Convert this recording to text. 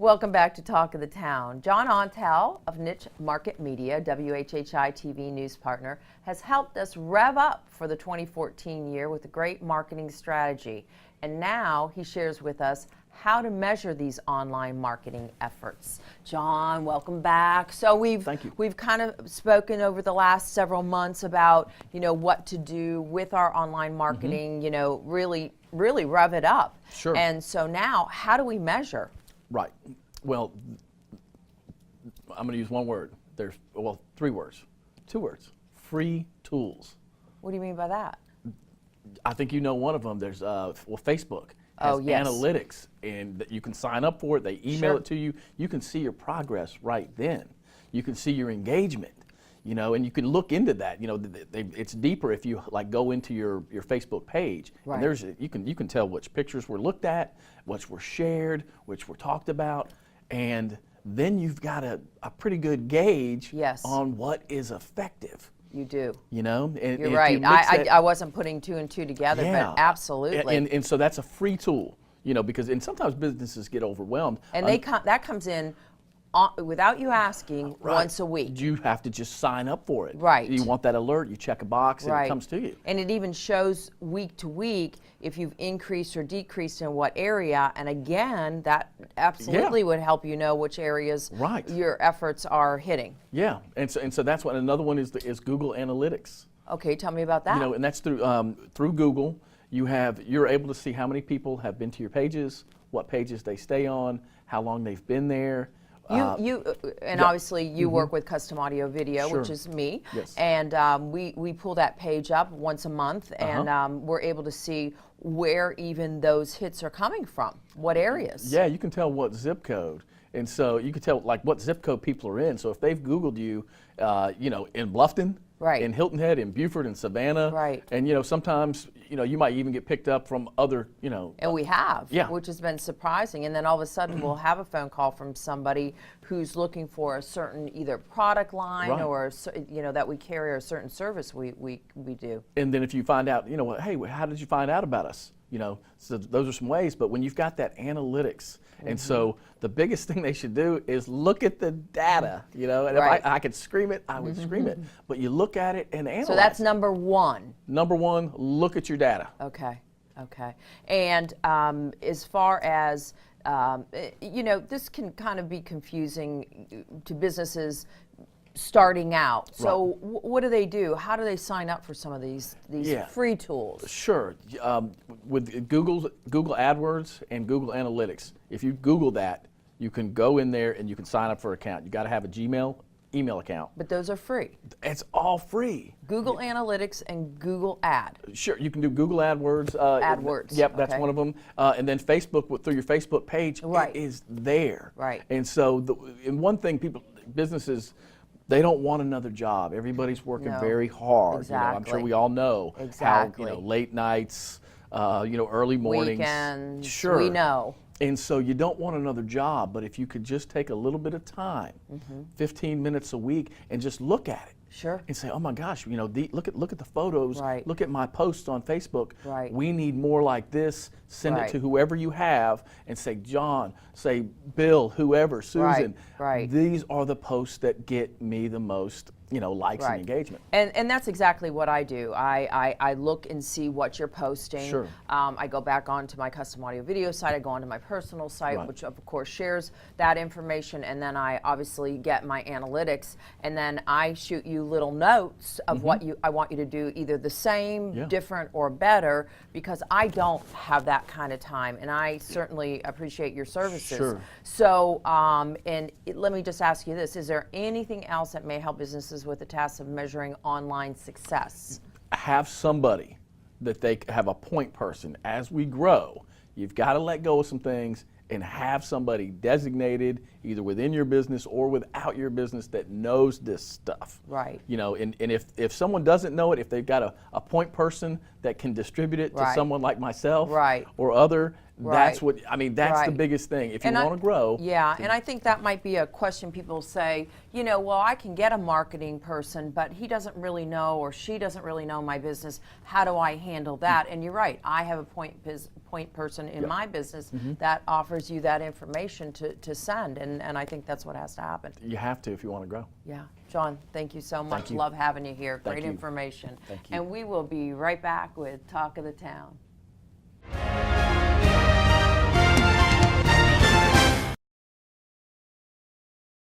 Welcome back to Talk of the Town. John Ontel of Niche Market Media, WHHI TV news partner, has helped us rev up for the 2014 year with a great marketing strategy. And now he shares with us how to measure these online marketing efforts. John, welcome back. So we've kind of spoken over the last several months about, what to do with our online marketing, really rev it up. Sure. And so now, how do we measure? Right. Well, I'm going to use one word. There's, three words. Two words. Free tools. What do you mean by that? I think you know one of them. There's, Facebook has analytics, and you can sign up for it. They email it to you. You can see your progress right then. You can see your engagement, and you can look into that. It's deeper if you go into your Facebook page. Right. And you can tell which pictures were looked at, which were shared, which were talked about, and then you've got a pretty good gauge on what is effective. You do. And you're right. I wasn't putting two and two together, but absolutely. And so that's a free tool, because sometimes businesses get overwhelmed. And that comes in without you asking once a week. You have to just sign up for it. Right. You want that alert, you check a box, and it comes to you. And it even shows week to week if you've increased or decreased in what area. And again, that absolutely would help you know which areas your efforts are hitting. Yeah, and so that's what another one is Google Analytics. Okay, tell me about that. And that's through Google. You're able to see how many people have been to your pages, what pages they stay on, how long they've been there. Obviously you work with Custom Audio Video, which is me, and we pull that page up once a month, and we're able to see where even those hits are coming from, what areas. Yeah, you can tell what zip code, and so you can tell what zip code people are in. So if they've Googled you, in Bluffton, in Hilton Head, in Beaufort, in Savannah, and sometimes you might even get picked up from other And we have, which has been surprising. And then all of a sudden we'll have a phone call from somebody who's looking for a certain either product line or that we carry, or a certain service we do. And then if you find out, hey, how did you find out about us? So those are some ways. But when you've got that analytics, and so the biggest thing they should do is look at the data. And if I could scream it, I would scream it. But you look at it and analyze. So that's number one. Number one, look at your data. Okay. And as far as this can kind of be confusing to businesses starting out. So what do they do? How do they sign up for some of these free tools? Sure. With Google AdWords and Google Analytics, if you Google that, you can go in there and you can sign up for an account. You got to have a Gmail email account. But those are free. It's all free. Google Analytics and Google Ad. Sure, you can do Google AdWords. AdWords. Yep, that's one of them. And then Facebook, through your Facebook page, it is there. Right. And so, one thing businesses, they don't want another job. Everybody's working very hard. Exactly. I'm sure we all know how late nights, early mornings. Weekends. Sure. We know. And so you don't want another job, but if you could just take a little bit of time, 15 minutes a week, and just look at it. Sure. And say, oh my gosh, look at the photos. Right. Look at my posts on Facebook. Right. We need more like this. Send it to whoever you have, and say, John, say Bill, whoever, Susan. Right. These are the posts that get me the most, likes and engagement. And that's exactly what I do. I look and see what you're posting. Sure. I go back onto my Custom Audio Video site. I go onto my personal site, which of course shares that information, and then I obviously get my analytics, and then I shoot you little notes of what I want you to do, either the same, different, or better, because I don't have that kind of time, and I certainly appreciate your services. Sure. So, let me just ask you this: is there anything else that may help businesses with the task of measuring online success? Have somebody that they have a point person. As we grow, you've got to let go of some things and have somebody designated either within your business or without your business that knows this stuff. Right. And if someone doesn't know it, if they've got a point person that can distribute it to someone like myself or other, That's what, I mean, that's the Right. biggest thing. If you And want to grow. Yeah, and I think that might be a question people say, you know, well, I can get a marketing person, but he doesn't really know or she doesn't really know my business. How do I handle that? And you're right. I have a point person in my business that offers you that information to send, and I think that's what has to happen. You have to if you want to grow. Yeah. John, thank you so much. you. Love having you here. Thank Great you. information. Thank you. And we will be right back with Talk of the Town.